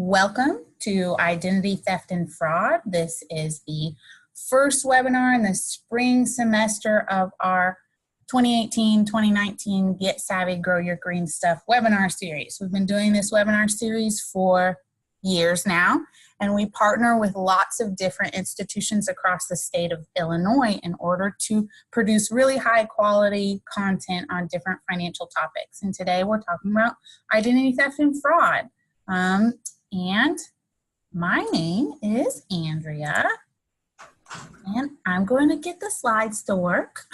Welcome to Identity Theft and Fraud. This is the first webinar in the spring semester of our 2018-2019 Get Savvy, Grow Your Green Stuff webinar series. We've been doing this webinar series for years now, and we partner with lots of different institutions across the state of Illinois in order to produce really high quality content on different financial topics. And today we're talking about identity theft and fraud. And my name is Andrea, and I'm going to get the slides to work.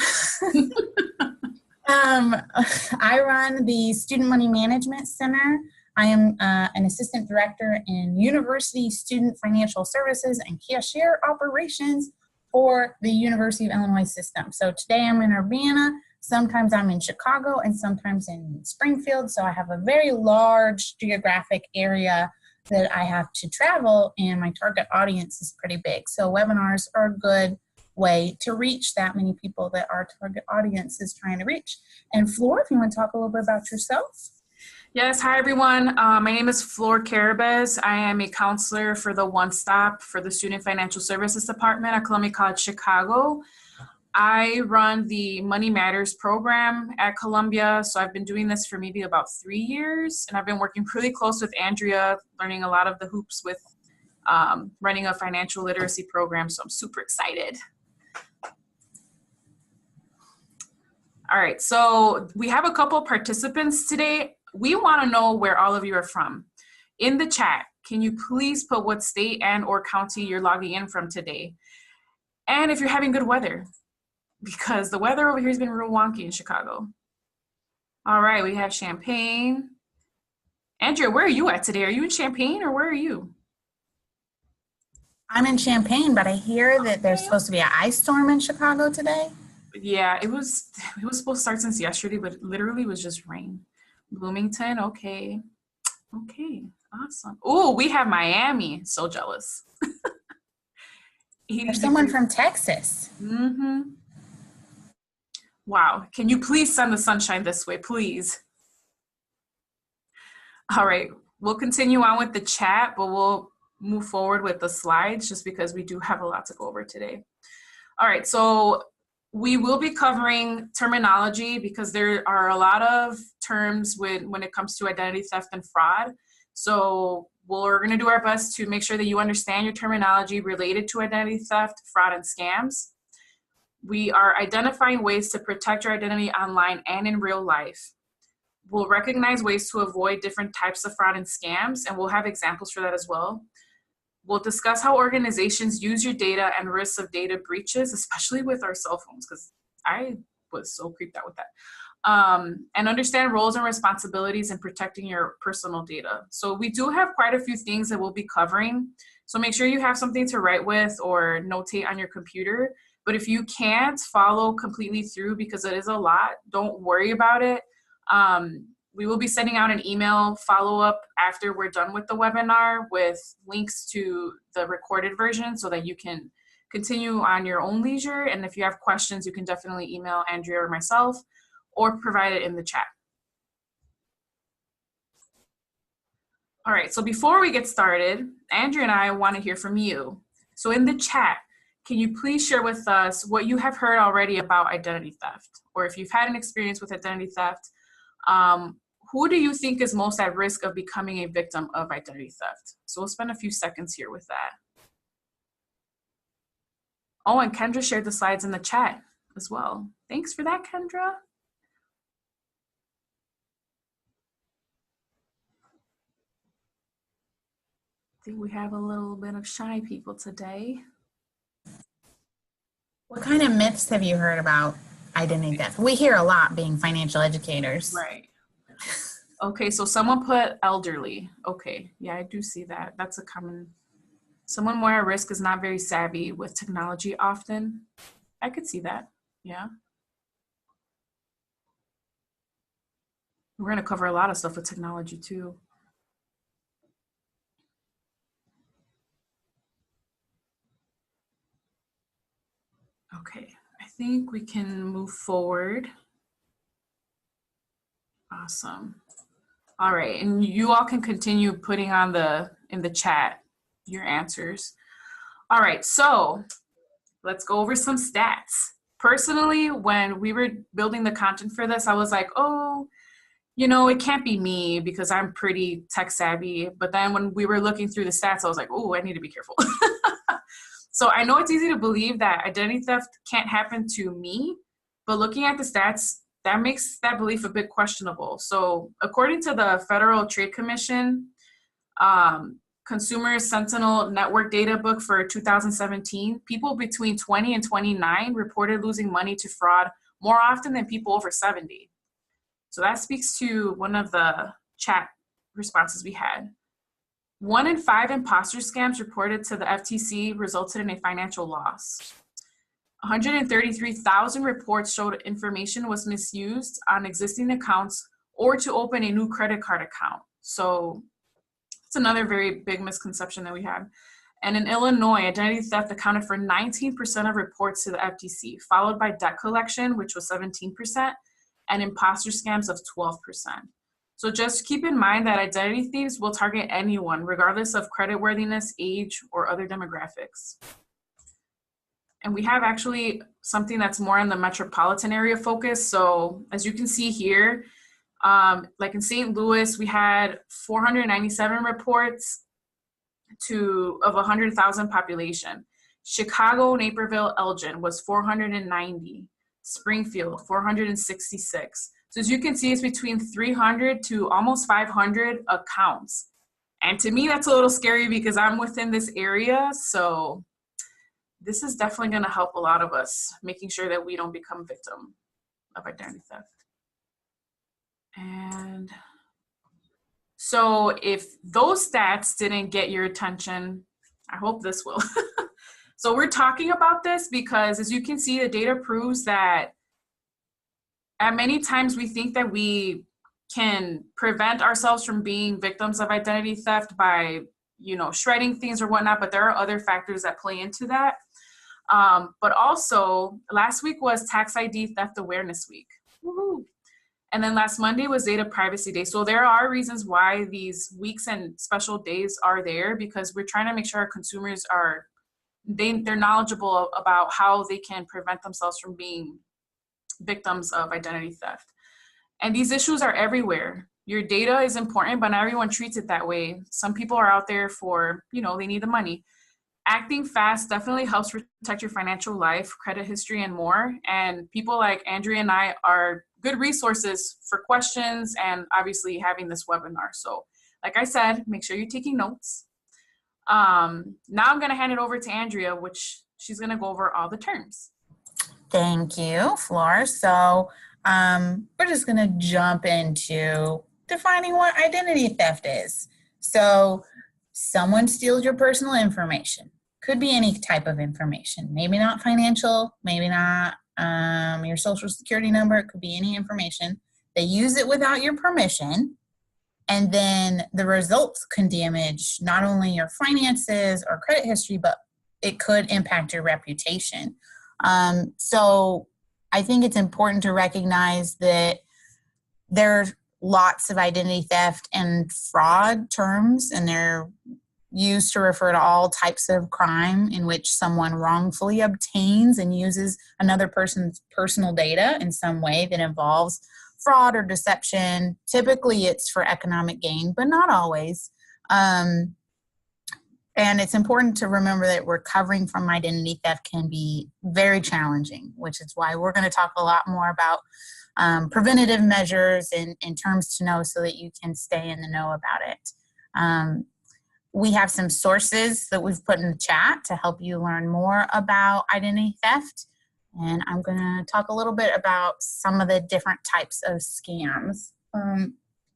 I run the Student Money Management Center. I am an assistant director in University Student Financial Services and cashier operations for the University of Illinois system. So today I'm in Urbana, sometimes I'm in Chicago, and sometimes in Springfield. So I have a very large geographic area that I have to travel, and my target audience is pretty big. So webinars are a good way to reach that many people that our target audience is trying to reach. And Flor, if you want to talk a little bit about yourself. Yes, hi everyone. My name is Flor Carabez. I am a counselor for the One Stop for the Student Financial Services Department at Columbia College Chicago. I run the Money Matters program at Columbia, so I've been doing this for maybe about 3 years, and I've been working really close with Andrea, learning a lot of the hoops with running a financial literacy program, so I'm super excited. All right, so we have a couple participants today. We want to know where all of you are from. In the chat, can you please put what state and or county you're logging in from today? And if you're having good weather, because the weather over here has been real wonky in Chicago. All right, we have Champaign. Andrea, where are you at today? Are you in Champaign or where are you? I'm in Champaign, but I hear that there's supposed to be an ice storm in Chicago today. Yeah, it was supposed to start since yesterday, but it literally was just rain. Bloomington, okay. Okay, awesome. Oh, we have Miami. So jealous. There's someone from Texas. Mm-hmm. Wow, can you please send the sunshine this way, please? All right, we'll continue on with the chat, but we'll move forward with the slides just because we do have a lot to go over today. All right, so we will be covering terminology because there are a lot of terms when it comes to identity theft and fraud. So we're gonna do our best to make sure that you understand your terminology related to identity theft, fraud, and scams. We are identifying ways to protect your identity online and in real life. We'll recognize ways to avoid different types of fraud and scams, and we'll have examples for that as well. We'll discuss how organizations use your data and risks of data breaches, especially with our cell phones, because I was so creeped out with that. And understand roles and responsibilities in protecting your personal data. So we do have quite a few things that we'll be covering. So make sure you have something to write with or notate on your computer. But if you can't follow completely through because it is a lot, don't worry about it. We will be sending out an email follow-up after we're done with the webinar with links to the recorded version so that you can continue on your own leisure. And if you have questions, you can definitely email Andrea or myself or provide it in the chat. All right, so before we get started, Andrea and I want to hear from you. So in the chat, can you please share with us what you have heard already about identity theft? Or if you've had an experience with identity theft, who do you think is most at risk of becoming a victim of identity theft? So we'll spend a few seconds here with that. Oh, and Kendra shared the slides in the chat as well. Thanks for that, Kendra. I think we have a little bit of shy people today. What kind of myths have you heard about identity theft? We hear a lot being financial educators. Right. Okay, so someone put elderly. Okay, yeah, I do see that. That's a common, someone more at risk is not very savvy with technology often. I could see that, yeah. We're gonna cover a lot of stuff with technology too. Okay, I think we can move forward. Awesome. All right, and you all can continue putting on the in the chat your answers. All right, so let's go over some stats. Personally, when we were building the content for this, I was like, oh, you know, it can't be me because I'm pretty tech savvy. But then when we were looking through the stats, I was like, oh, I need to be careful. So I know it's easy to believe that identity theft can't happen to me, but looking at the stats, that makes that belief a bit questionable. So according to the Federal Trade Commission, Consumer Sentinel Network Data Book for 2017, people between 20 and 29 reported losing money to fraud more often than people over 70. So that speaks to one of the chat responses we had. 1 in 5 imposter scams reported to the FTC resulted in a financial loss. 133,000 reports showed information was misused on existing accounts or to open a new credit card account. So it's another very big misconception that we have. And in Illinois, identity theft accounted for 19% of reports to the FTC, followed by debt collection, which was 17%, and imposter scams of 12%. So just keep in mind that identity thieves will target anyone, regardless of creditworthiness, age, or other demographics. And we have actually something that's more in the metropolitan area focus. So as you can see here, like in St. Louis, we had 497 reports of 100,000 population. Chicago, Naperville, Elgin was 490. Springfield, 466. So as you can see, it's between 300 to almost 500 accounts. And to me, that's a little scary because I'm within this area. So this is definitely going to help a lot of us, making sure that we don't become victim of identity theft. And so if those stats didn't get your attention, I hope this will. So we're talking about this because, as you can see, the data proves that at many times we think that we can prevent ourselves from being victims of identity theft by, you know, shredding things or whatnot, but there are other factors that play into that. But also, last week was Tax ID Theft Awareness Week. Woo-hoo. And then last Monday was Data Privacy Day. So there are reasons why these weeks and special days are there, because we're trying to make sure our consumers are they're knowledgeable about how they can prevent themselves from being victims of identity theft. And these issues are everywhere. Your data is important, but not everyone treats it that way. Some people are out there for, you know, they need the money. Acting fast definitely helps protect your financial life, credit history, and more. And people like Andrea and I are good resources for questions and obviously having this webinar. So like I said, make sure you're taking notes. Now I'm going to hand it over to Andrea, which she's going to go over all the terms. Thank you, Flor. So we're just going to jump into defining what identity theft is. So someone steals your personal information. Could be any type of information. Maybe not financial, maybe not your social security number. It could be any information. They use it without your permission. And then the results can damage not only your finances or credit history, but it could impact your reputation. So I think it's important to recognize that there's lots of identity theft and fraud terms, and they're used to refer to all types of crime in which someone wrongfully obtains and uses another person's personal data in some way that involves fraud or deception. Typically it's for economic gain, but not always. And it's important to remember that recovering from identity theft can be very challenging, which is why we're going to talk a lot more about preventative measures and terms to know so that you can stay in the know about it. We have some sources that we've put in the chat to help you learn more about identity theft. And I'm going to talk a little bit about some of the different types of scams.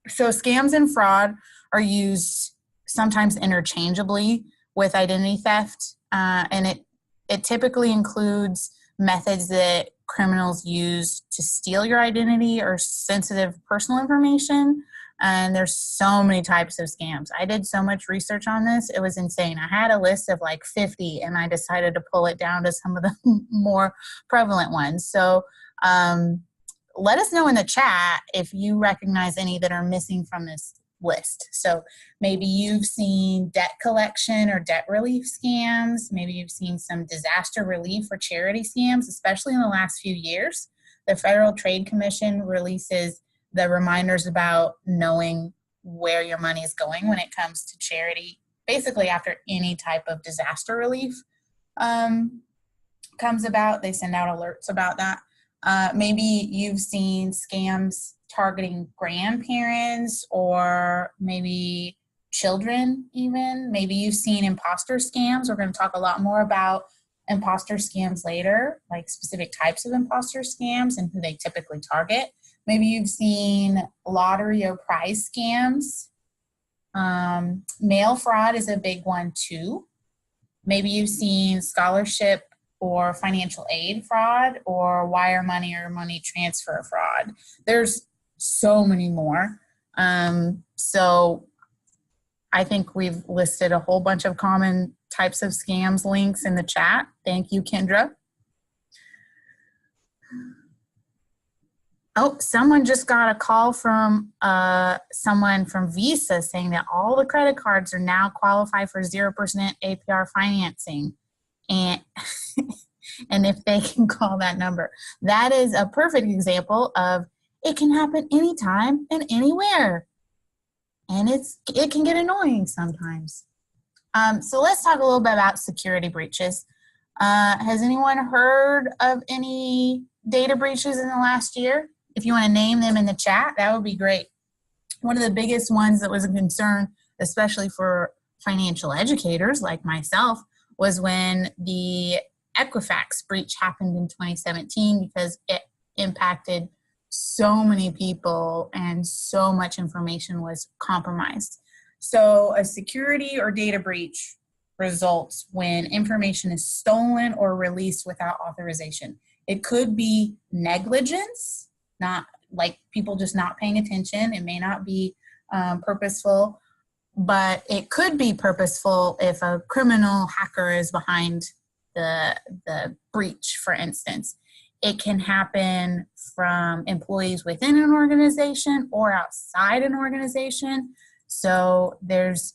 So scams and fraud are used sometimes interchangeably with identity theft. And it typically includes methods that criminals use to steal your identity or sensitive personal information. And there's so many types of scams. I did so much research on this. It was insane. I had a list of like 50 and I decided to pull it down to some of the more prevalent ones. So let us know in the chat if you recognize any that are missing from this list. So maybe you've seen debt collection or debt relief scams. Maybe you've seen some disaster relief or charity scams, especially in the last few years. The Federal Trade Commission releases the reminders about knowing where your money is going when it comes to charity, basically after any type of disaster relief comes about. They send out alerts about that. Maybe you've seen scams targeting grandparents or maybe children even. Maybe you've seen imposter scams. We're going to talk a lot more about imposter scams later, like specific types of imposter scams and who they typically target. Maybe you've seen lottery or prize scams. Mail fraud is a big one too. Maybe you've seen scholarship or financial aid fraud or wire money or money transfer fraud. There's so many more. So I think we've listed a whole bunch of common types of scams links in the chat. Thank you, Kendra. Oh, someone just got a call from someone from Visa saying that all the credit cards are now qualified for 0% APR financing. And, and if they can call that number. That is a perfect example of it can happen anytime and anywhere. And it can get annoying sometimes. So let's talk a little bit about security breaches. Has anyone heard of any data breaches in the last year? If you want to name them in the chat, that would be great. One of the biggest ones that was a concern, especially for financial educators like myself, was when the Equifax breach happened in 2017 because it impacted so many people and so much information was compromised. So a security or data breach results when information is stolen or released without authorization. It could be negligence, not like people just not paying attention. It may not be purposeful, but it could be purposeful if a criminal hacker is behind the breach, for instance. It can happen from employees within an organization or outside an organization. So there's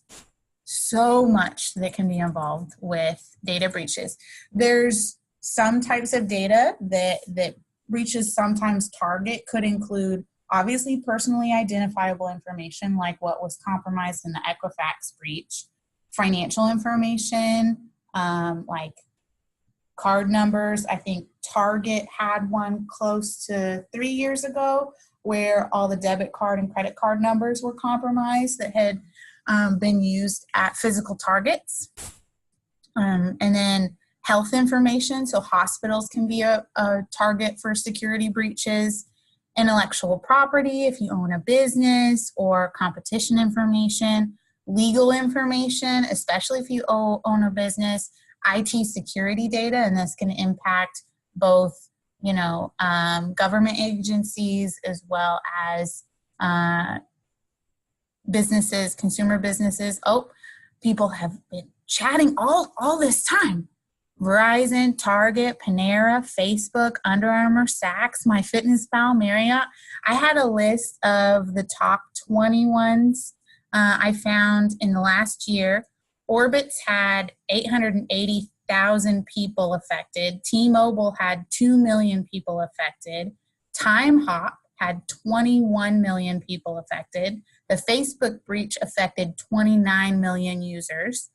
so much that can be involved with data breaches. There's some types of data that breaches sometimes target could include obviously personally identifiable information like what was compromised in the Equifax breach, financial information like card numbers. I think Target had one close to 3 years ago where all the debit card and credit card numbers were compromised that had been used at physical targets. And then health information, so hospitals can be a target for security breaches. Intellectual property, if you own a business, or competition information. Legal information, especially if you own a business. IT security data, and this can impact both, government agencies as well as businesses, consumer businesses. Oh, people have been chatting all this time. Verizon, Target, Panera, Facebook, Under Armour, Saks, MyFitnessPal, Marriott. I had a list of the top 20 ones I found in the last year. Orbitz had 880,000 people affected. T-Mobile had 2 million people affected. TimeHop had 21 million people affected. The Facebook breach affected 29 million users.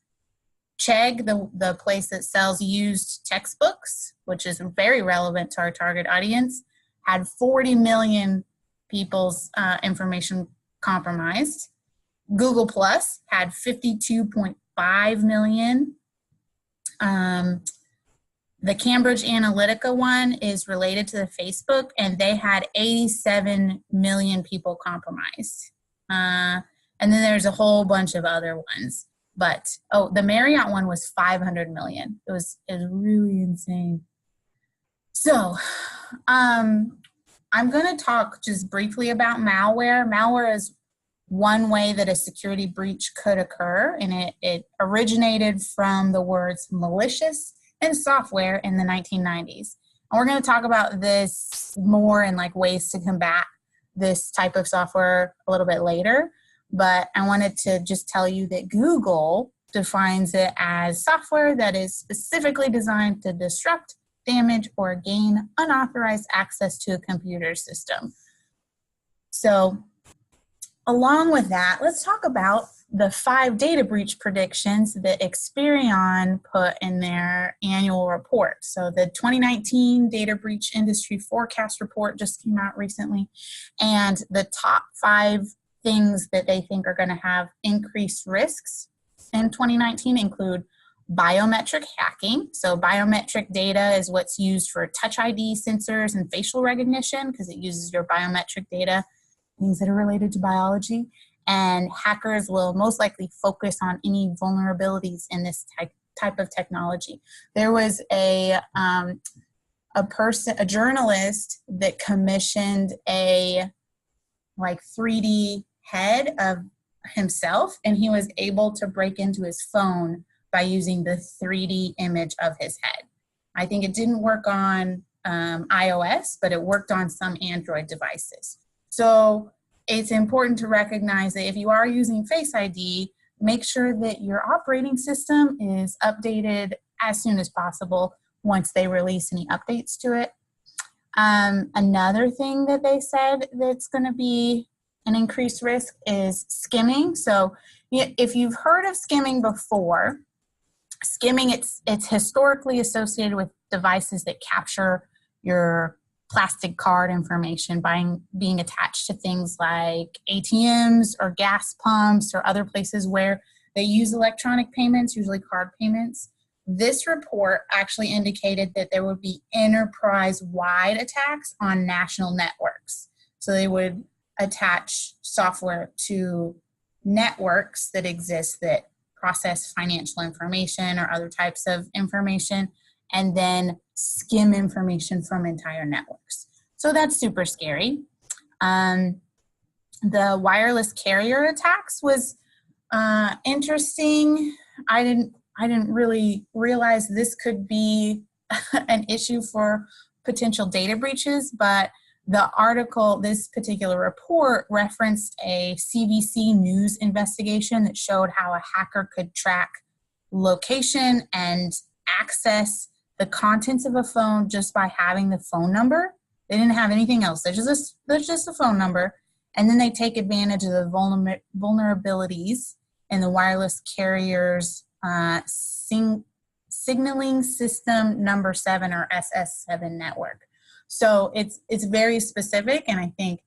Chegg, the place that sells used textbooks, which is very relevant to our target audience, had 40 million people's information compromised. Google Plus had 52.5 million. The Cambridge Analytica one is related to the Facebook, and they had 87 million people compromised. And then there's a whole bunch of other ones. But, the Marriott one was 500 million. It was really insane. So, I'm going to talk just briefly about malware. Malware is one way that a security breach could occur, and it originated from the words malicious and software in the 1990s. And we're going to talk about this more and like ways to combat this type of software a little bit later. but I wanted to just tell you that Google defines it as software that is specifically designed to disrupt, damage, or gain unauthorized access to a computer system. So along with that, let's talk about the 5 data breach predictions that Experian put in their annual report. So the 2019 Data Breach Industry Forecast Report just came out recently, and the top 5 things that they think are going to have increased risks in 2019 include biometric hacking. So biometric data is what's used for Touch ID sensors and facial recognition because it uses your biometric data, things that are related to biology. And hackers will most likely focus on any vulnerabilities in this type of technology. There was a journalist that commissioned a 3D head of himself, and he was able to break into his phone by using the 3D image of his head. I think it didn't work on iOS, but it worked on some Android devices. So it's important to recognize that if you are using Face ID, make sure that your operating system is updated as soon as possible once they release any updates to it. Another thing that they said that's going to be an increased risk is skimming. So if you've heard of skimming before, skimming, it's historically associated with devices that capture your plastic card information by being attached to things like ATMs or gas pumps or other places where they use electronic payments, usually card payments. This report actually indicated that there would be enterprise-wide attacks on national networks. So they would attach software to networks that exist that process financial information or other types of information, and then skim information from entire networks. So that's super scary. The wireless carrier attacks was interesting. I didn't really realize this could be an issue for potential data breaches, but the article, this particular report, referenced a CBC News investigation that showed how a hacker could track location and access the contents of a phone just by having the phone number. They didn't have anything else. There's just a phone number. And then they take advantage of the vulnerabilities in the wireless carrier's signaling system number 7 or SS7 network. So it's very specific, and I think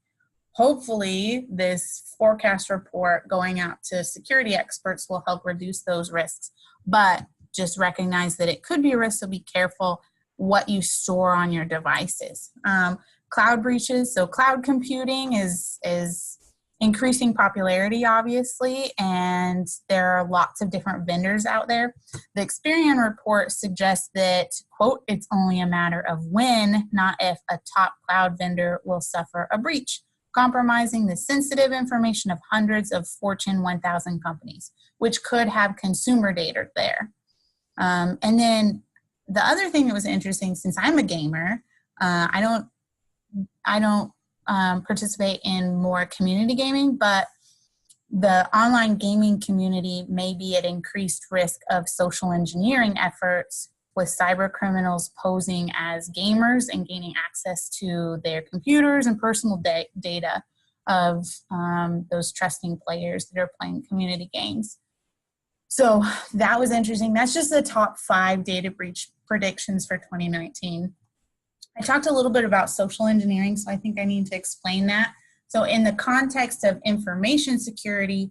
hopefully this forecast report going out to security experts will help reduce those risks. But just recognize that it could be a risk, so be careful what you store on your devices. Cloud breaches, so cloud computing is increasing popularity, obviously, and there are lots of different vendors out there. The Experian report suggests that, quote, it's only a matter of when, not if, a top cloud vendor will suffer a breach, compromising the sensitive information of hundreds of Fortune 1000 companies, which could have consumer data there. And then the other thing that was interesting, since I'm a gamer, I don't participate in more community gaming, but the online gaming community may be at increased risk of social engineering efforts, with cyber criminals posing as gamers and gaining access to their computers and personal data of those trusting players that are playing community games. So that was interesting. That's just the top 5 data breach predictions for 2019. I talked a little bit about social engineering, so I think I need to explain that. So in the context of information security,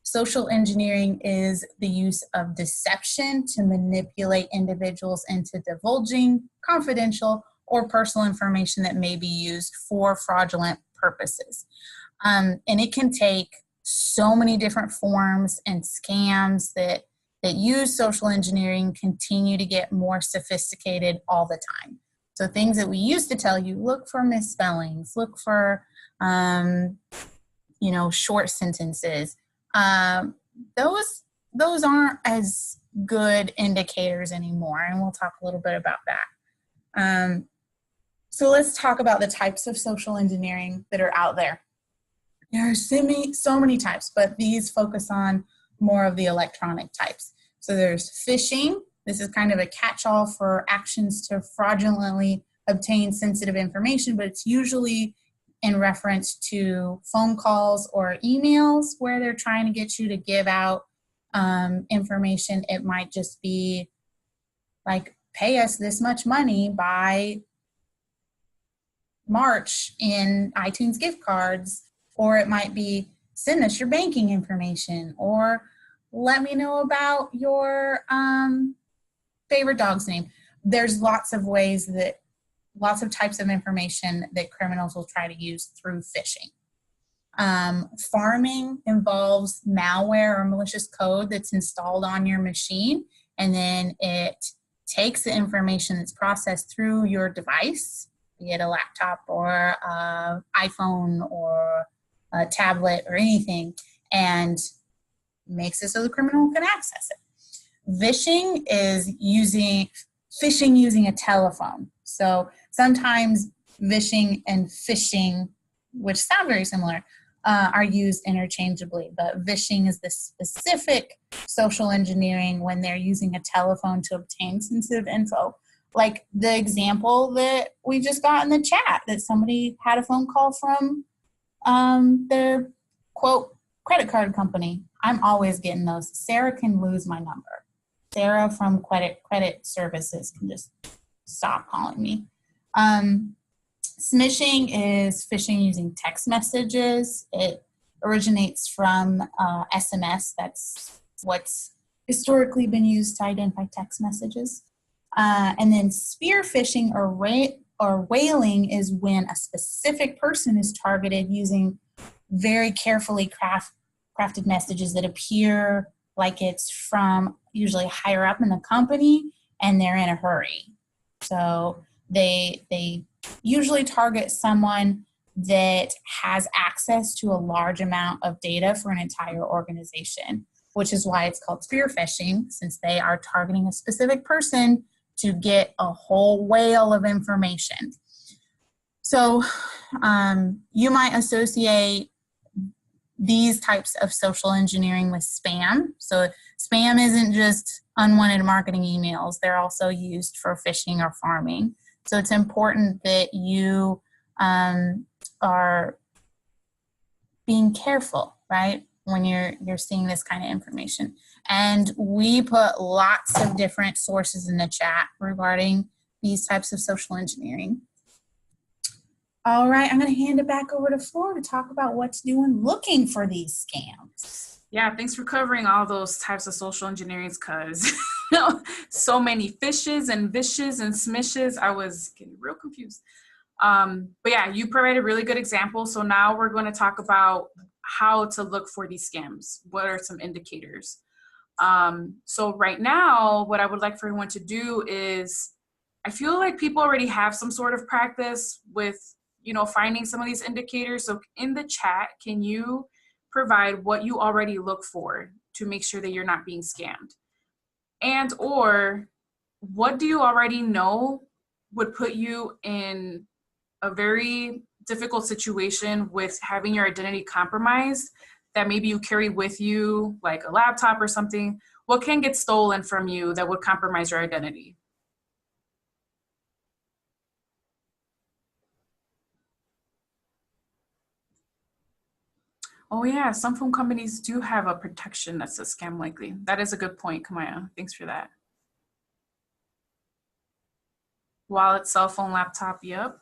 social engineering is the use of deception to manipulate individuals into divulging confidential or personal information that may be used for fraudulent purposes. And it can take so many different forms, and scams that use social engineering continue to get more sophisticated all the time. So things that we used to tell you, look for misspellings, look for, short sentences. Those aren't as good indicators anymore, and we'll talk a little bit about that. So let's talk about the types of social engineering that are out there. There are so many types, but these focus on more of the electronic types. So there's phishing. This is kind of a catch-all for actions to fraudulently obtain sensitive information, but it's usually in reference to phone calls or emails where they're trying to get you to give out information. It might just be like, pay us this much money by March in iTunes gift cards, or it might be send us your banking information, or let me know about your favorite dog's name. There's lots of ways that, lots of types of information that criminals will try to use through phishing. Farming involves malware or malicious code that's installed on your machine, and then it takes the information that's processed through your device, be it a laptop or iPhone or a tablet or anything, and makes it so the criminal can access it. Phishing is phishing using a telephone. So sometimes phishing and phishing, which sound very similar, are used interchangeably, but phishing is the specific social engineering when they're using a telephone to obtain sensitive info. Like the example that we just got in the chat, that somebody had a phone call from their, quote, credit card company. I'm always getting those. Sarah can lose my number. Sarah from credit services can just stop calling me. Smishing is phishing using text messages. It originates from SMS. That's what's historically been used to identify text messages. And then spear phishing or whaling is when a specific person is targeted using very carefully crafted messages that appear like it's from usually higher up in the company and they're in a hurry. So they usually target someone that has access to a large amount of data for an entire organization, which is why it's called spear phishing, since they are targeting a specific person to get a whole whale of information. So you might associate these types of social engineering with spam. So spam isn't just unwanted marketing emails. They're also used for phishing or farming. So it's important that you are being careful, right, when you're seeing this kind of information. And we put lots of different sources in the chat regarding these types of social engineering. All right, I'm going to hand it back over to Flora to talk about what to do when looking for these scams. Yeah, thanks for covering all those types of social engineerings, because so many fishes and vishes and smishes. I was getting real confused. But yeah, you provided a really good example. So now we're going to talk about how to look for these scams. What are some indicators? So right now, what I would like for everyone to do is, I feel like people already have some sort of practice with, finding some of these indicators. So in the chat, can you provide what you already look for to make sure that you're not being scammed? And or what do you already know would put you in a very difficult situation with having your identity compromised, that maybe you carry with you, like a laptop or something? What can get stolen from you that would compromise your identity? Oh yeah, some phone companies do have a protection that says scam likely. That is a good point, Kamaya. Thanks for that. Wallet, cell phone, laptop, yep.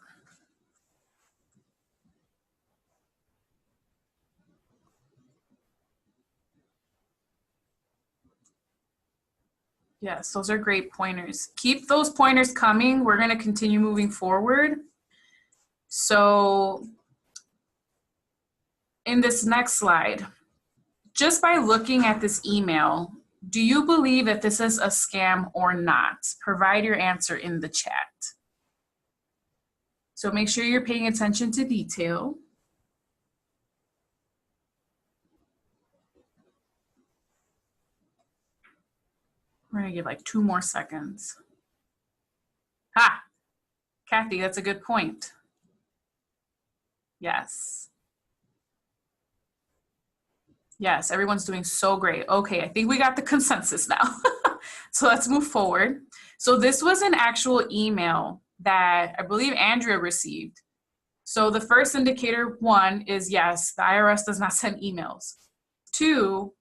Yes, those are great pointers. Keep those pointers coming. We're going to continue moving forward. So in this next slide, just by looking at this email, do you believe that this is a scam or not? Provide your answer in the chat. So make sure you're paying attention to detail. We're going to give like 2 more seconds. Ha! Kathy, that's a good point. Yes. Yes, everyone's doing so great. Okay, I think we got the consensus now. So let's move forward. So this was an actual email that I believe Andrea received. So the first indicator, one, is yes, the IRS does not send emails. Two,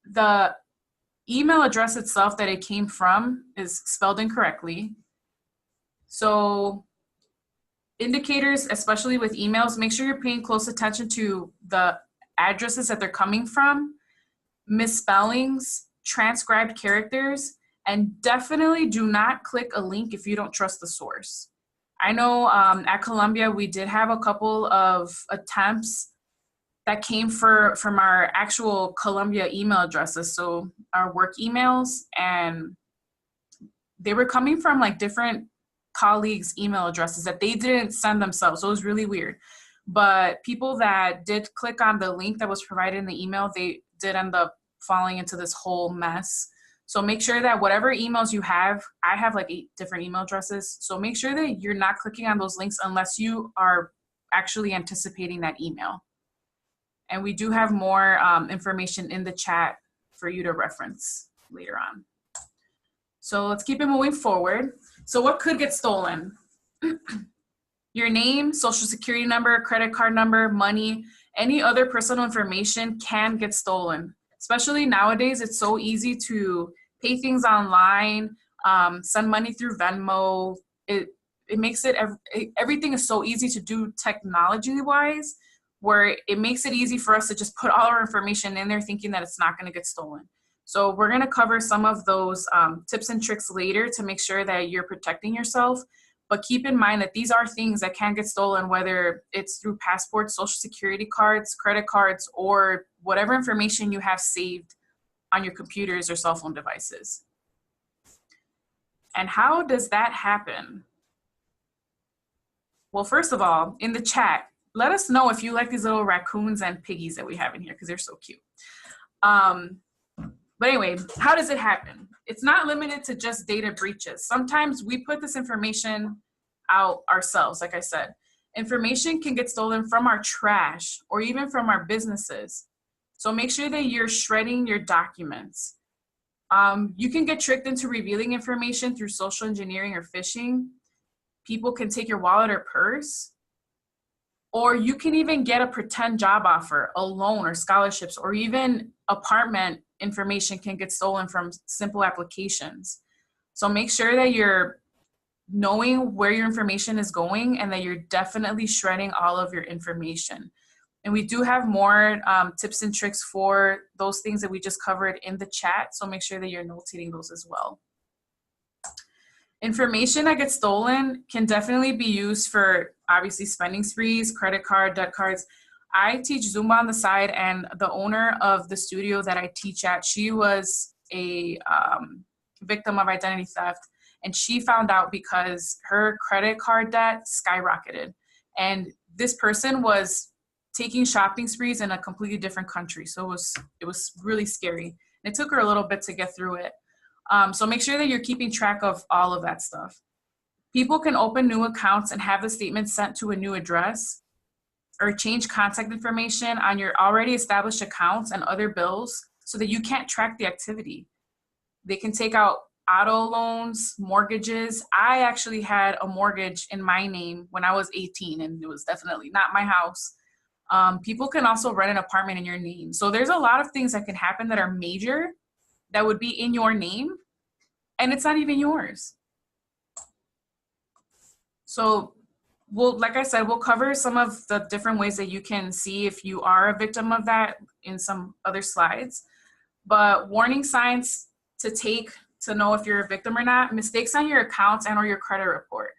the email address itself that it came from is spelled incorrectly. So indicators, especially with emails, make sure you're paying close attention to the addresses that they're coming from, misspellings, transcribed characters, and definitely do not click a link if you don't trust the source. I know at Columbia, we did have a couple of attempts that came from our actual Columbia email addresses, so our work emails, and they were coming from like different colleagues' email addresses that they didn't send themselves. So it was really weird. But people that did click on the link that was provided in the email, they did end up falling into this whole mess. So make sure that whatever emails you have, I have like 8 different email addresses. So make sure that you're not clicking on those links unless you are actually anticipating that email. And we do have more information in the chat for you to reference later on. So let's keep it moving forward. So what could get stolen? Your name, social security number, credit card number, money, any other personal information can get stolen. Especially nowadays, it's so easy to pay things online, send money through Venmo. It makes it, everything is so easy to do technology-wise, where it makes it easy for us to just put all our information in there thinking that it's not going to get stolen. So we're going to cover some of those tips and tricks later to make sure that you're protecting yourself. But keep in mind that these are things that can get stolen, whether it's through passports, social security cards, credit cards, or whatever information you have saved on your computers or cell phone devices. And how does that happen? Well, first of all, in the chat, let us know if you like these little raccoons and piggies that we have in here, because they're so cute. But anyway, how does it happen? It's not limited to just data breaches. Sometimes we put this information out ourselves, like I said. Information can get stolen from our trash or even from our businesses. So make sure that you're shredding your documents. You can get tricked into revealing information through social engineering or phishing. People can take your wallet or purse. Or you can even get a pretend job offer, a loan or scholarships, or even apartment information can get stolen from simple applications. So make sure that you're knowing where your information is going and that you're definitely shredding all of your information. And we do have more tips and tricks for those things that we just covered in the chat. So make sure that you're notating those as well. Information that gets stolen can definitely be used for obviously spending sprees, credit card, debt cards. I teach Zumba on the side, and the owner of the studio that I teach at, she was a victim of identity theft, and she found out because her credit card debt skyrocketed. And this person was taking shopping sprees in a completely different country. So it was really scary. It took her a little bit to get through it. So make sure that you're keeping track of all of that stuff. People can open new accounts and have the statement sent to a new address, or change contact information on your already established accounts and other bills so that you can't track the activity. They can take out auto loans, mortgages. I actually had a mortgage in my name when I was 18, and it was definitely not my house. People can also rent an apartment in your name. So there's a lot of things that can happen that are major that would be in your name, and it's not even yours. So like I said, we'll cover some of the different ways that you can see if you are a victim of that in some other slides. But warning signs to take to know if you're a victim or not: mistakes on your accounts and or your credit report.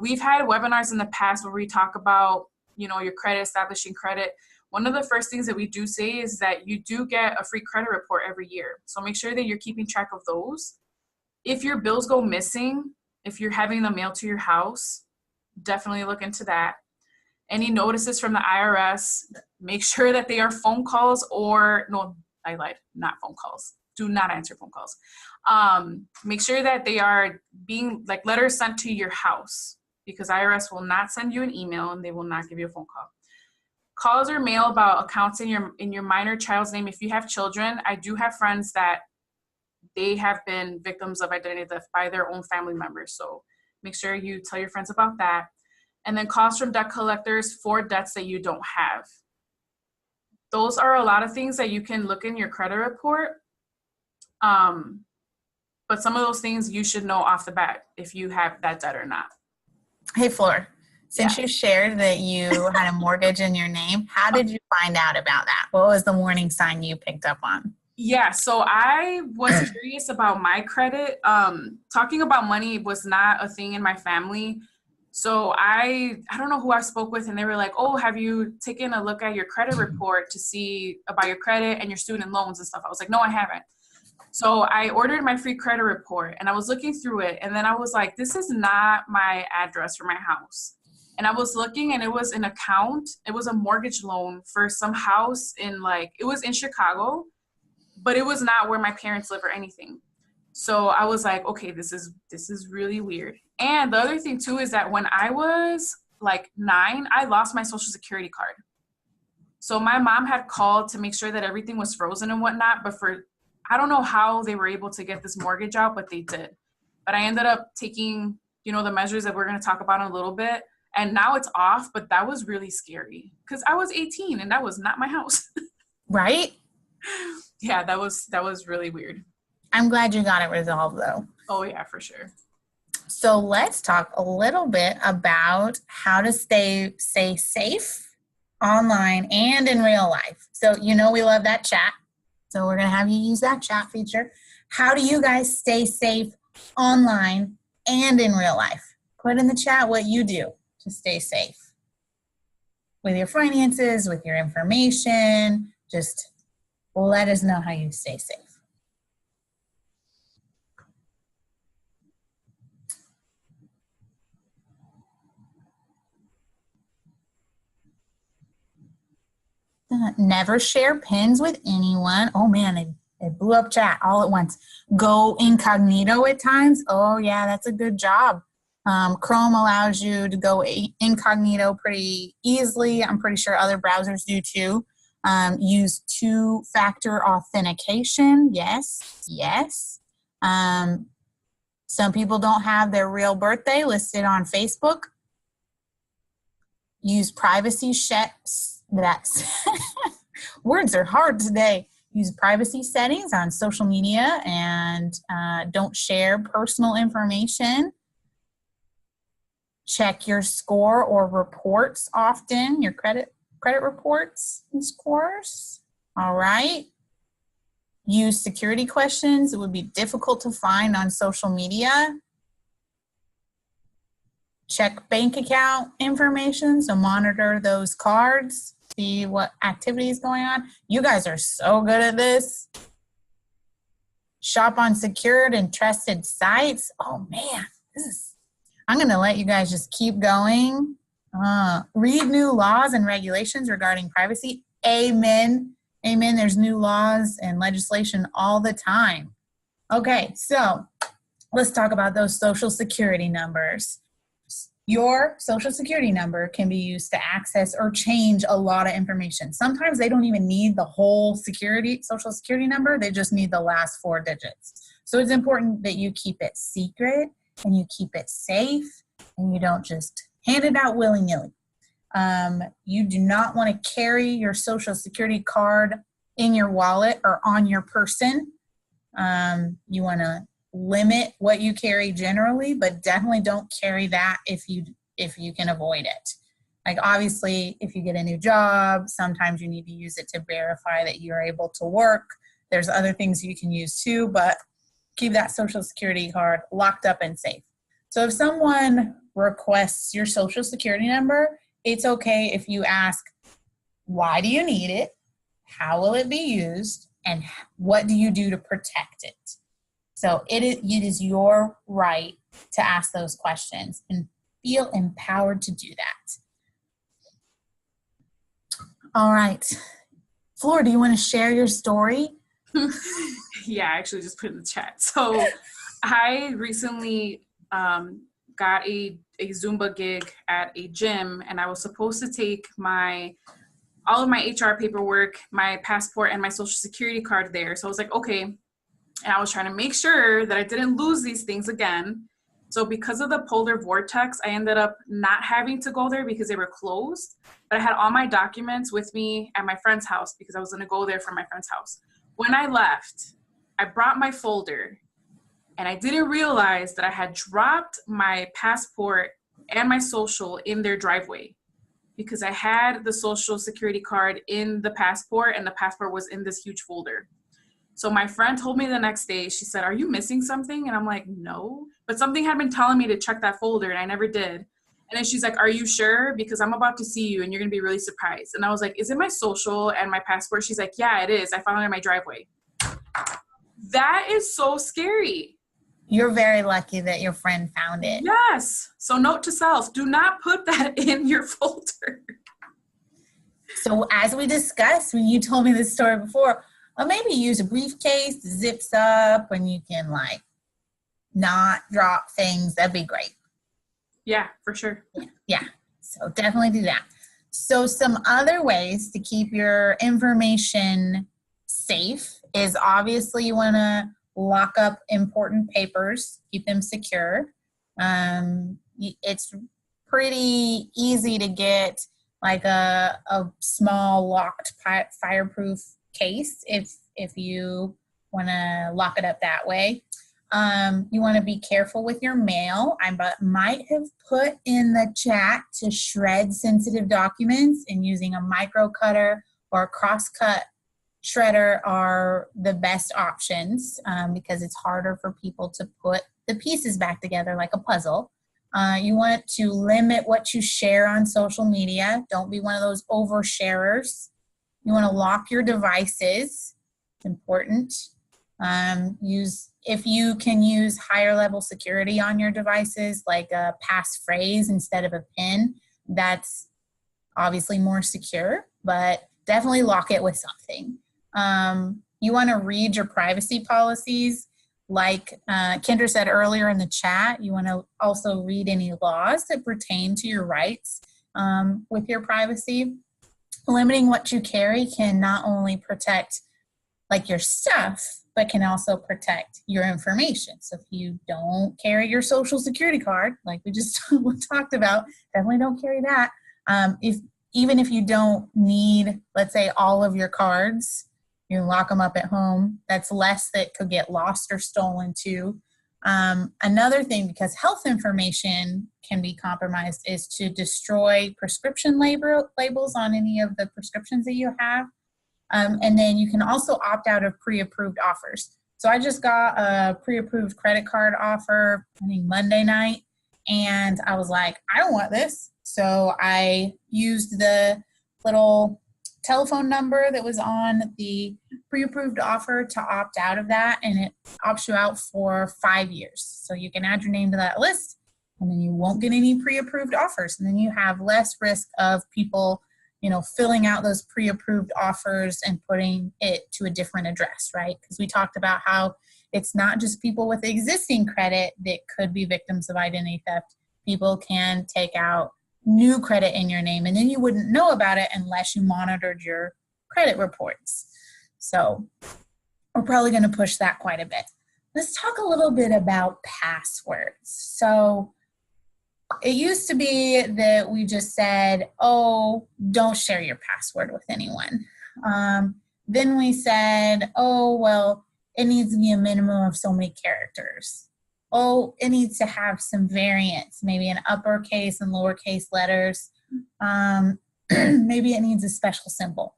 We've had webinars in the past where we talk about, your credit, establishing credit. One of the first things that we do say is that you do get a free credit report every year. So make sure that you're keeping track of those. If your bills go missing, if you're having them mailed to your house, definitely look into that. Any notices from the IRS, make sure that they are phone calls or, no, I lied, not phone calls. Do not answer phone calls. Make sure that they are being like letters sent to your house, because IRS will not send you an email and they will not give you a phone call. calls or mail about accounts in your minor child's name. If you have children, I do have friends that they have been victims of identity theft by their own family members. So make sure you tell your friends about that. And then calls from debt collectors for debts that you don't have. Those are a lot of things that you can look in your credit report. But some of those things you should know off the bat if you have that debt or not. Hey, Flor, since you shared that you had a mortgage in your name, how did you find out about that? What was the warning sign you picked up on? Yeah, so I was curious about my credit. Talking about money was not a thing in my family. So I don't know who I spoke with, and they were like, oh, have you taken a look at your credit report to see about your credit and your student loans and stuff? I was like, no, I haven't. So I ordered my free credit report, and I was looking through it, and then I was like, this is not my address for my house. And I was looking, and it was an account. It was a mortgage loan for some house it was in Chicago, but it was not where my parents live or anything. So I was like, okay, this is really weird. And the other thing too is that when I was like 9, I lost my social security card. So my mom had called to make sure that everything was frozen and whatnot, but I don't know how they were able to get this mortgage out, but they did. But I ended up taking, the measures that we're going to talk about in a little bit. And now it's off, but that was really scary because I was 18 and that was not my house. Right? Yeah, that was really weird. I'm glad you got it resolved though. Oh yeah, for sure. So let's talk a little bit about how to stay safe online and in real life. So we love that chat. So we're going to have you use that chat feature. How do you guys stay safe online and in real life? Put in the chat what you do to stay safe with your finances, with your information. Just let us know how you stay safe. Never share pins with anyone. Oh man, it blew up chat all at once. Go incognito at times. Oh yeah, that's a good job. Chrome allows you to go incognito pretty easily. I'm pretty sure other browsers do too. Use two-factor authentication. Yes. Some people don't have their real birthday listed on Facebook. Use privacy checks. Words are hard today. Use privacy settings on social media and don't share personal information. Check your score or reports often, your credit reports and scores. All right. Use security questions. It would be difficult to find on social media. Check bank account information, so monitor those cards, see what activity is going on. You guys are so good at this. Shop on secured and trusted sites. Oh man, I'm going to let you guys just keep going. Read new laws and regulations regarding privacy. Amen. There's new laws and legislation all the time. Okay, so let's talk about those social security numbers. Your social security number can be used to access or change a lot of information. Sometimes they don't even need the whole social security number. They just need the last 4 digits. So it's important that you keep it secret and you keep it safe and you don't just hand it out willy-nilly. You do not want to carry your social security card in your wallet or on your person. You want to limit what you carry generally, but definitely don't carry that if you can avoid it. Like obviously, if you get a new job, sometimes you need to use it to verify that you're able to work. There's other things you can use too, but keep that social security card locked up and safe. So if someone requests your social security number, it's okay if you ask, why do you need it? How will it be used? And what do you do to protect it? So it is your right to ask those questions and feel empowered to do that. All right. Flor, do you want to share your story? Yeah, I actually just put it in the chat. So I recently got a Zumba gig at a gym, and I was supposed to take my all of my HR paperwork, my passport, and my social security card there. So I was like, okay. And I was trying to make sure that I didn't lose these things again. So because of the polar vortex, I ended up not having to go there because they were closed. But I had all my documents with me at my friend's house because I was going to go there from my friend's house. When I left, I brought my folder, and I didn't realize that I had dropped my passport and my social in their driveway because I had the social security card in the passport, and the passport was in this huge folder. So my friend told me the next day, she said, "Are you missing something?" And I'm like, "No." But something had been telling me to check that folder, and I never did. And then she's like, "Are you sure? Because I'm about to see you, and you're going to be really surprised." And I was like, "Is it my social and my passport?" She's like, "Yeah, it is. I found it in my driveway." That is so scary. You're very lucky that your friend found it. Yes. So note to self, do not put that in your folder. So as we discussed, when you told me this story before, well, maybe use a briefcase, zips up, and you can like not drop things. That'd be great. Yeah, for sure. Yeah. So definitely do that. So some other ways to keep your information safe is obviously you want to lock up important papers, keep them secure. It's pretty easy to get like a small locked fireproof case if you want to lock it up that way. You want to be careful with your mail. I might have put in the chat to shred sensitive documents, and using a micro cutter or a cross-cut shredder are the best options because it's harder for people to put the pieces back together like a puzzle. You want to limit what you share on social media. Don't be one of those oversharers. You want to lock your devices. It's important. If you can use higher level security on your devices, like a passphrase instead of a PIN, that's obviously more secure, but definitely lock it with something. You want to read your privacy policies. Like Kendra said earlier in the chat, you want to also read any laws that pertain to your rights with your privacy. Limiting what you carry can not only protect like your stuff, but can also protect your information. So if you don't carry your social security card, like we just talked about, definitely don't carry that. Even if you don't need, let's say, all of your cards, you can lock them up at home. That's less that could get lost or stolen too. Another thing, because health information can be compromised, is to destroy prescription labels on any of the prescriptions that you have. And then you can also opt out of pre-approved offers. So I just got a pre-approved credit card offer, I think Monday night, and I was like, I don't want this. So I used the little telephone number that was on the pre-approved offer to opt out of that, and it opts you out for 5 years. So you can add your name to that list, and then you won't get any pre-approved offers. And then you have less risk of people filling out those pre-approved offers and putting it to a different address, right? Because we talked about how it's not just people with existing credit that could be victims of identity theft. People can take out new credit in your name, and then you wouldn't know about it unless you monitored your credit reports. So we're probably going to push that quite a bit. Let's talk a little bit about passwords. So it used to be that we just said, oh, don't share your password with anyone. Then we said, oh, well, it needs to be a minimum of so many characters. Oh, it needs to have some variants, maybe in uppercase and lowercase letters. Maybe it needs a special symbol.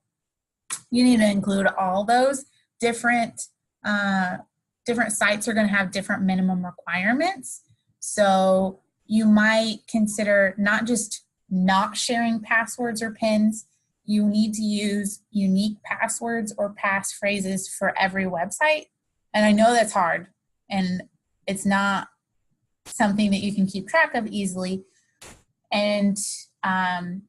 You need to include all those. Different sites are going to have different minimum requirements. So you might consider not just not sharing passwords or PINs. You need to use unique passwords or passphrases for every website. And I know that's hard, and it's not something that you can keep track of easily. And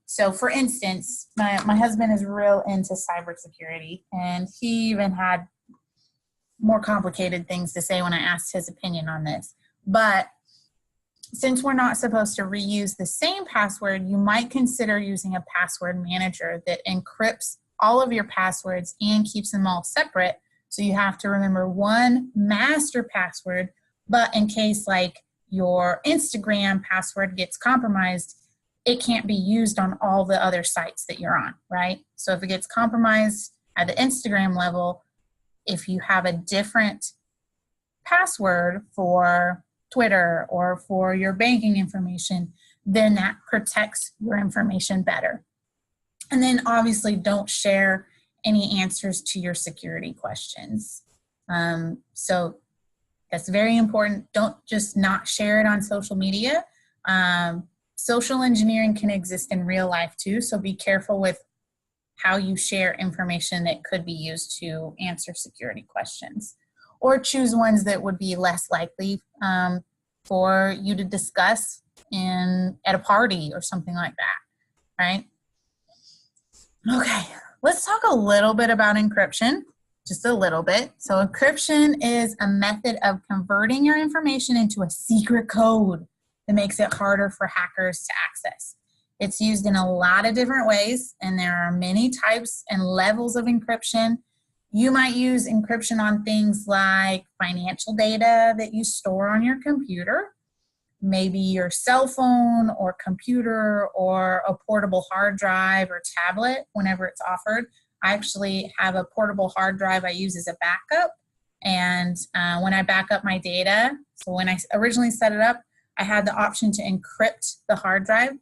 so for instance, my husband is real into cybersecurity, and he even had more complicated things to say when I asked his opinion on this. But since we're not supposed to reuse the same password, you might consider using a password manager that encrypts all of your passwords and keeps them all separate. So you have to remember one master password, but in case like your Instagram password gets compromised, it can't be used on all the other sites that you're on, right? So if it gets compromised at the Instagram level, if you have a different password for Twitter or for your banking information, then that protects your information better. And then obviously don't share any answers to your security questions. So that's very important. Don't just not share it on social media. Social engineering can exist in real life too, so be careful with how you share information that could be used to answer security questions. Or choose ones that would be less likely for you to discuss at a party or something like that, right? Okay, let's talk a little bit about encryption, just a little bit. So encryption is a method of converting your information into a secret code that makes it harder for hackers to access. It's used in a lot of different ways, and there are many types and levels of encryption. You might use encryption on things like financial data that you store on your computer, maybe your cell phone or computer or a portable hard drive or tablet whenever it's offered. I actually have a portable hard drive I use as a backup. And when I back up my data, so when I originally set it up, I had the option to encrypt the hard drive.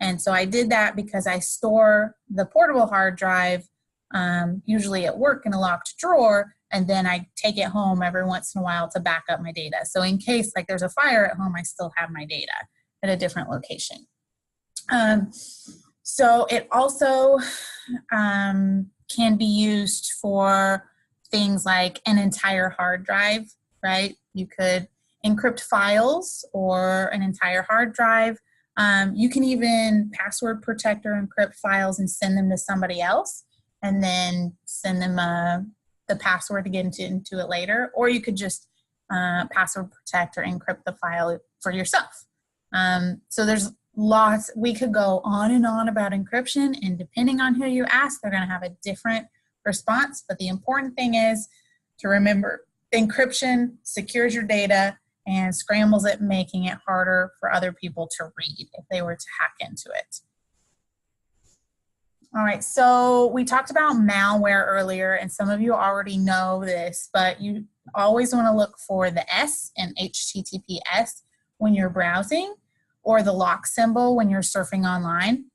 And so I did that because I store the portable hard drive usually at work in a locked drawer, and then I take it home every once in a while to back up my data. So in case like there's a fire at home, I still have my data at a different location. So it also can be used for things like an entire hard drive, right? You could encrypt files or an entire hard drive. You can even password protect or encrypt files and send them to somebody else, and then send them the password to get into it later. Or you could just password protect or encrypt the file for yourself. So there's lots. We could go on and on about encryption, and depending on who you ask, they're going to have a different response. But the important thing is to remember, encryption secures your data and scrambles it, making it harder for other people to read if they were to hack into it. All right, so we talked about malware earlier, and some of you already know this, but you always want to look for the S in HTTPS when you're browsing, or the lock symbol when you're surfing online.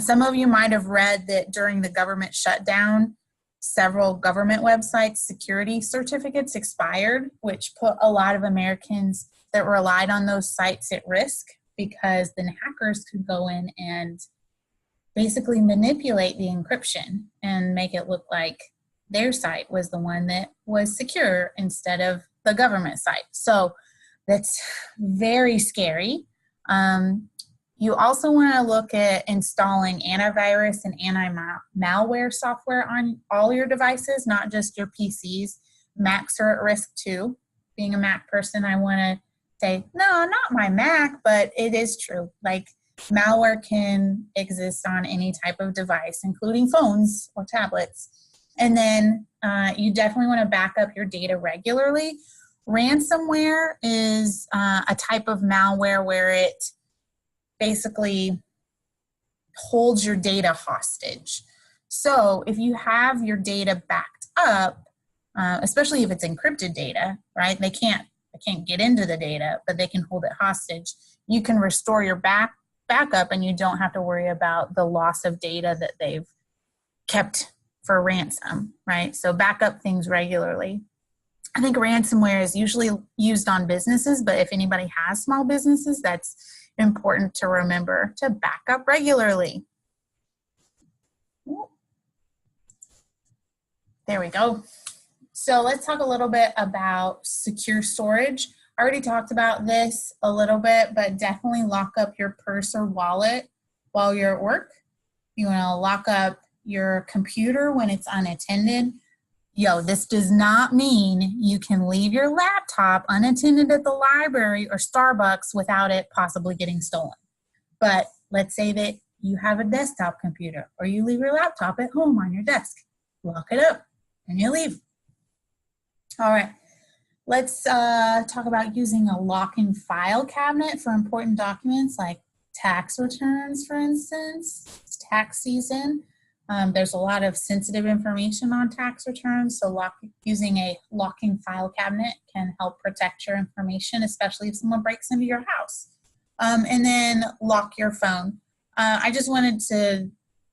Some of you might have read that during the government shutdown, several government websites' security certificates expired, which put a lot of Americans that relied on those sites at risk, because then hackers could go in and basically manipulate the encryption and make it look like their site was the one that was secure instead of the government site. So that's very scary. You also want to look at installing antivirus and anti-malware software on all your devices, not just your PCs. Macs are at risk too. Being a Mac person, I want to say, no, not my Mac, but it is true. Like, malware can exist on any type of device, including phones or tablets. And then you definitely want to back up your data regularly. Ransomware is a type of malware where it basically holds your data hostage. So if you have your data backed up, especially if it's encrypted data, right? They can't get into the data, but they can hold it hostage. You can restore your backup, and you don't have to worry about the loss of data that they've kept for ransom, right? So back up things regularly. I think ransomware is usually used on businesses, but if anybody has small businesses, that's important to remember to back up regularly. There we go. So let's talk a little bit about secure storage. I already talked about this a little bit, but definitely lock up your purse or wallet while you're at work. You want to lock up your computer when it's unattended. Yo, this does not mean you can leave your laptop unattended at the library or Starbucks without it possibly getting stolen. But let's say that you have a desktop computer or you leave your laptop at home on your desk. Lock it up and you leave. All right, let's talk about using a lock-in file cabinet for important documents like tax returns, for instance. It's tax season. There's a lot of sensitive information on tax returns, so using a lock-in file cabinet can help protect your information, especially if someone breaks into your house. And then lock your phone. I just wanted to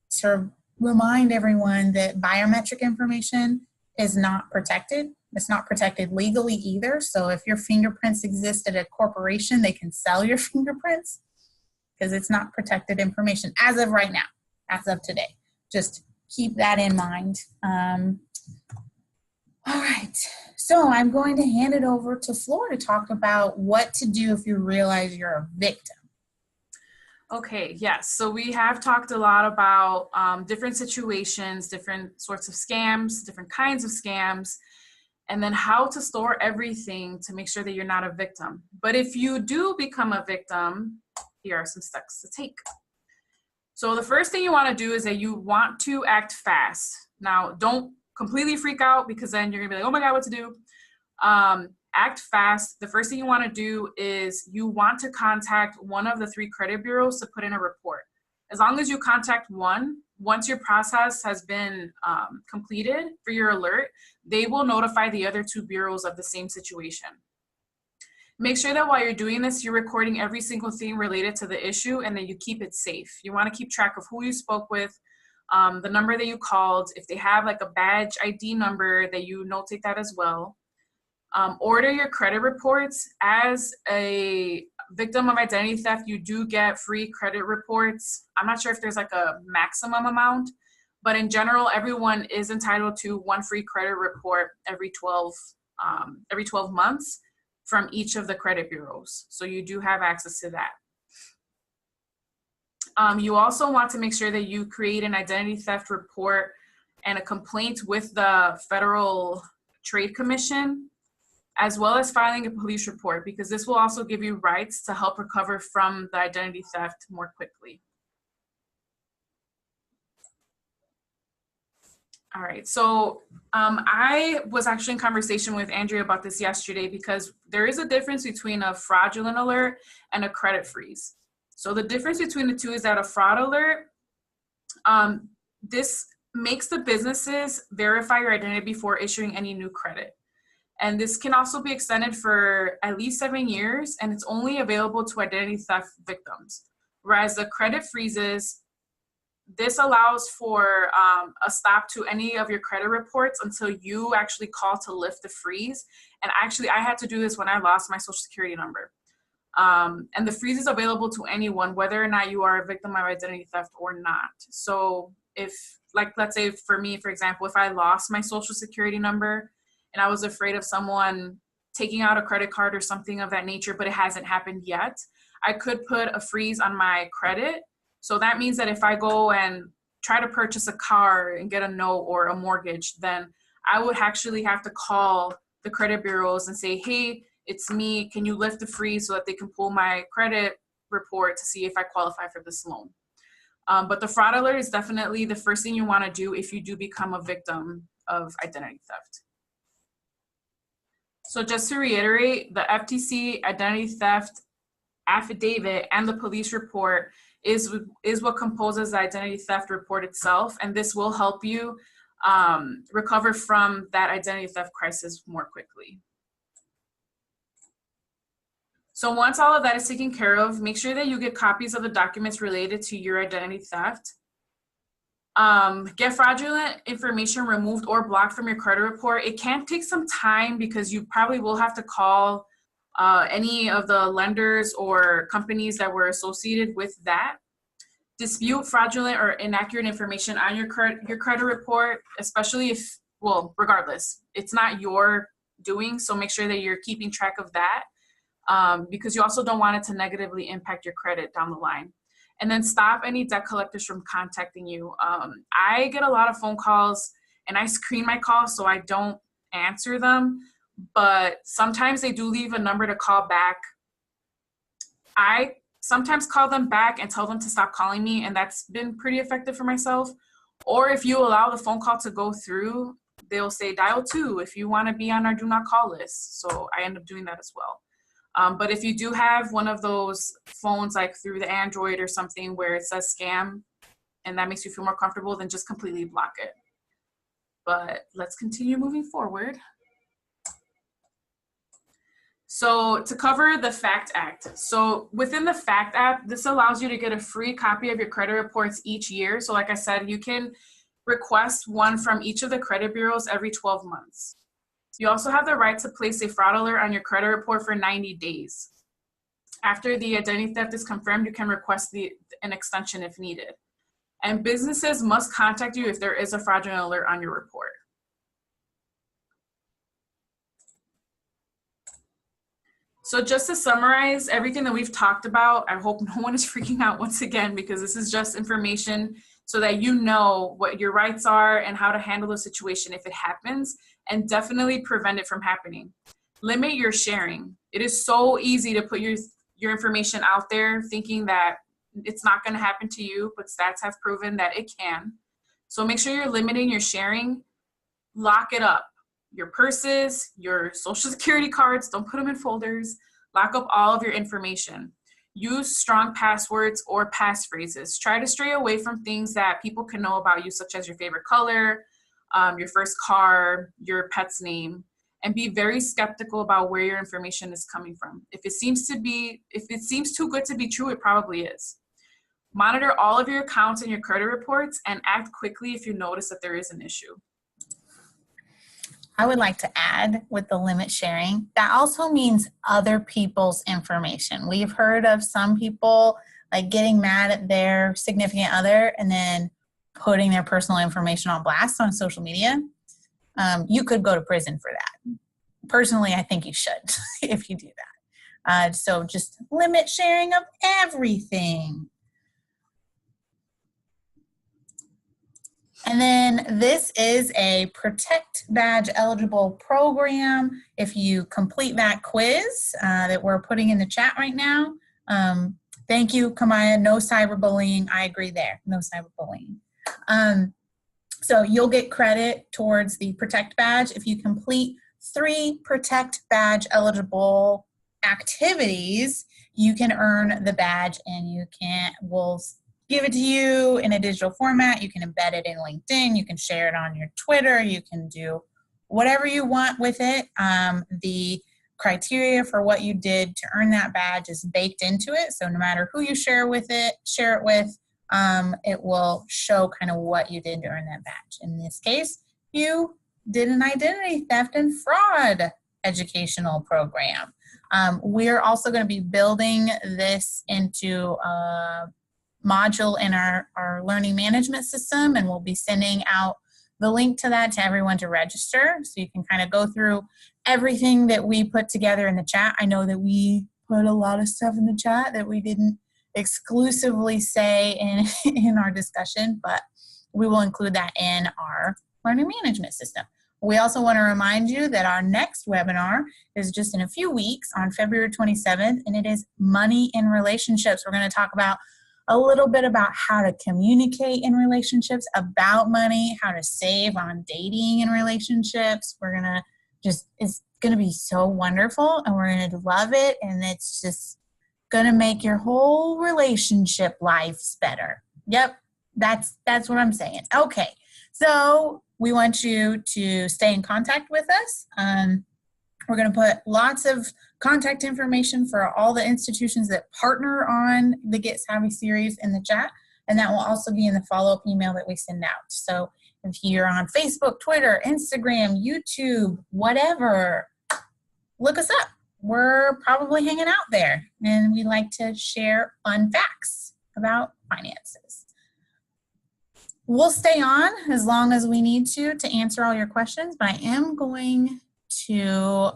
sort of remind everyone that biometric information is not protected. It's not protected legally either. So if your fingerprints exist at a corporation, they can sell your fingerprints because it's not protected information as of right now, as of today. Just keep that in mind. All right, so I'm going to hand it over to Flor to talk about what to do if you realize you're a victim. Okay, yes. So we have talked a lot about different situations, different sorts of scams, different kinds of scams, and then how to store everything to make sure that you're not a victim. But if you do become a victim, here are some steps to take. So the first thing you want to do is that you want to act fast. Now, don't completely freak out because then you're going to be like, oh my God, what to do? Act fast. The first thing you want to do is you want to contact one of the 3 credit bureaus to put in a report. As long as you contact one, once your process has been completed for your alert, they will notify the other 2 bureaus of the same situation. Make sure that while you're doing this, you're recording every single thing related to the issue and that you keep it safe. You want to keep track of who you spoke with, the number that you called. If they have like a badge ID number, that you notate that as well. Order your credit reports. As a victim of identity theft, you do get free credit reports. I'm not sure if there's like a maximum amount, but in general, everyone is entitled to 1 free credit report every 12 months from each of the credit bureaus. So you do have access to that. You also want to make sure that you create an identity theft report and a complaint with the Federal Trade Commission, as well as filing a police report, because this will also give you rights to help recover from the identity theft more quickly. All right, so I was actually in conversation with Andrea about this yesterday because there is a difference between a fraudulent alert and a credit freeze. So the difference between the two is that a fraud alert, this makes the businesses verify your identity before issuing any new credit. And this can also be extended for at least 7 years, and it's only available to identity theft victims. Whereas the credit freezes, this allows for a stop to any of your credit reports until you actually call to lift the freeze. And actually, I had to do this when I lost my social security number. And the freeze is available to anyone, whether or not you are a victim of identity theft or not. So if, like, let's say for me, for example, if I lost my social security number and I was afraid of someone taking out a credit card or something of that nature, but it hasn't happened yet, I could put a freeze on my credit. So that means that if I go and try to purchase a car and get a note or a mortgage, then I would actually have to call the credit bureaus and say, hey, it's me, can you lift the freeze so that they can pull my credit report to see if I qualify for this loan. But the fraud alert is definitely the first thing you want to do if you do become a victim of identity theft. So just to reiterate, the FTC identity theft affidavit and the police report is what composes the identity theft report itself, and this will help you recover from that identity theft crisis more quickly. So once all of that is taken care of, make sure that you get copies of the documents related to your identity theft. Get fraudulent information removed or blocked from your credit report. It can take some time because you probably will have to call any of the lenders or companies that were associated with that. Dispute fraudulent or inaccurate information on your credit report, especially if, well, regardless, it's not your doing, so make sure that you're keeping track of that because you also don't want it to negatively impact your credit down the line. And then stop any debt collectors from contacting you. I get a lot of phone calls and I screen my calls so I don't answer them, but sometimes they do leave a number to call back. I sometimes call them back and tell them to stop calling me, and that's been pretty effective for myself. Or if you allow the phone call to go through, they'll say dial 2 if you want to be on our do not call list. So I end up doing that as well. But if you do have one of those phones like through the Android or something where it says scam and that makes you feel more comfortable, then just completely block it. But let's continue moving forward. So to cover the FACT Act. So within the FACT Act, this allows you to get a free copy of your credit reports each year. So like I said, you can request one from each of the credit bureaus every 12 months. You also have the right to place a fraud alert on your credit report for 90 days. After the identity theft is confirmed, you can request an extension if needed. And businesses must contact you if there is a fraudulent alert on your report. So just to summarize everything that we've talked about, I hope no one is freaking out once again, because this is just information so that you know what your rights are and how to handle the situation if it happens, and definitely prevent it from happening. Limit your sharing. It is so easy to put your information out there thinking that it's not going to happen to you, but stats have proven that it can. So make sure you're limiting your sharing. Lock it up. Your purses, your social security cards, don't put them in folders. Lock up all of your information. Use strong passwords or passphrases. Try to stray away from things that people can know about you, such as your favorite color, your first car, your pet's name, and be very skeptical about where your information is coming from. If it seems too good to be true, it probably is. Monitor all of your accounts and your credit reports and act quickly if you notice that there is an issue. I would like to add with the limit sharing, that also means other people's information. We've heard of some people like getting mad at their significant other and then putting their personal information on blast on social media. You could go to prison for that. Personally, I think you should if you do that. So just limit sharing of everything. And then this is a Protect Badge eligible program. If you complete that quiz that we're putting in the chat right now, thank you, Kamaya. No cyberbullying. I agree there. No cyberbullying. So you'll get credit towards the Protect Badge if you complete 3 Protect Badge eligible activities. You can earn the badge, and we'll give it to you in a digital format. You can embed it in LinkedIn. You can share it on your Twitter. You can do whatever you want with it. The criteria for what you did to earn that badge is baked into it. So no matter who you share it with, it will show kind of what you did to earn that badge. In this case, you did an identity theft and fraud educational program. We're also going to be building this into module in our learning management system, and we'll be sending out the link to that to everyone to register, so you can kind of go through everything that we put together in the chat. I know that we put a lot of stuff in the chat that we didn't exclusively say in our discussion, but we will include that in our learning management system. We also want to remind you that our next webinar is just in a few weeks on February 27th, and it is Money in Relationships. We're going to talk about a little bit about how to communicate in relationships about money, how to save on dating in relationships. It's going to be so wonderful, and we're going to love it, and it's just going to make your whole relationship lives better. Yep, that's what I'm saying. Okay, so we want you to stay in contact with us. We're going to put lots of contact information for all the institutions that partner on the Get Savvy series in the chat, and that will also be in the follow-up email that we send out. So if you're on Facebook, Twitter, Instagram, YouTube, whatever, look us up. We're probably hanging out there, and we like to share fun facts about finances. We'll stay on as long as we need to answer all your questions, but I am going to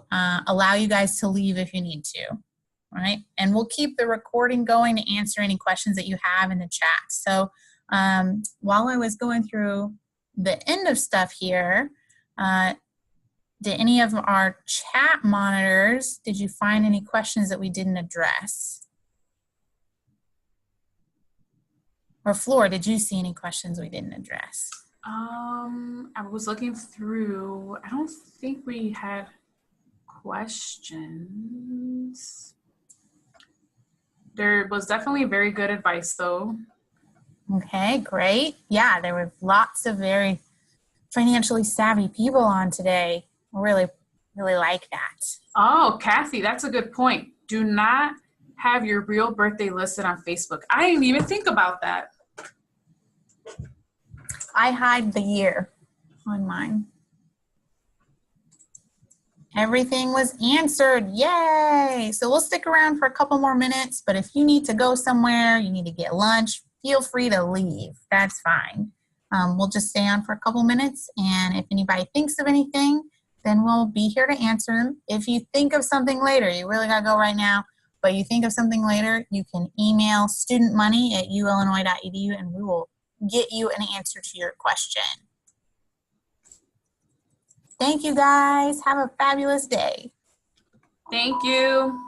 allow you guys to leave if you need to, all right? And we'll keep the recording going to answer any questions that you have in the chat. So while I was going through the end of stuff here, did any of our chat monitors, did you find any questions that we didn't address? Or Flor, did you see any questions we didn't address? I was looking through. I don't think we had questions. There was definitely very good advice though. Okay, great. Yeah, there were lots of very financially savvy people on today. I really like that. Oh, Kathy, that's a good point. Do not have your real birthday listed on Facebook. I didn't even think about that. I hide the year on mine. Everything was answered. Yay! So we'll stick around for a couple more minutes, but if you need to go somewhere, you need to get lunch, feel free to leave. That's fine. We'll just stay on for a couple minutes, and if anybody thinks of anything, then we'll be here to answer them. If you think of something later, you really got to go right now, but you think of something later, you can email studentmoney@ulinois.edu, and we will get you an answer to your question. Thank you, guys. Have a fabulous day. Thank you.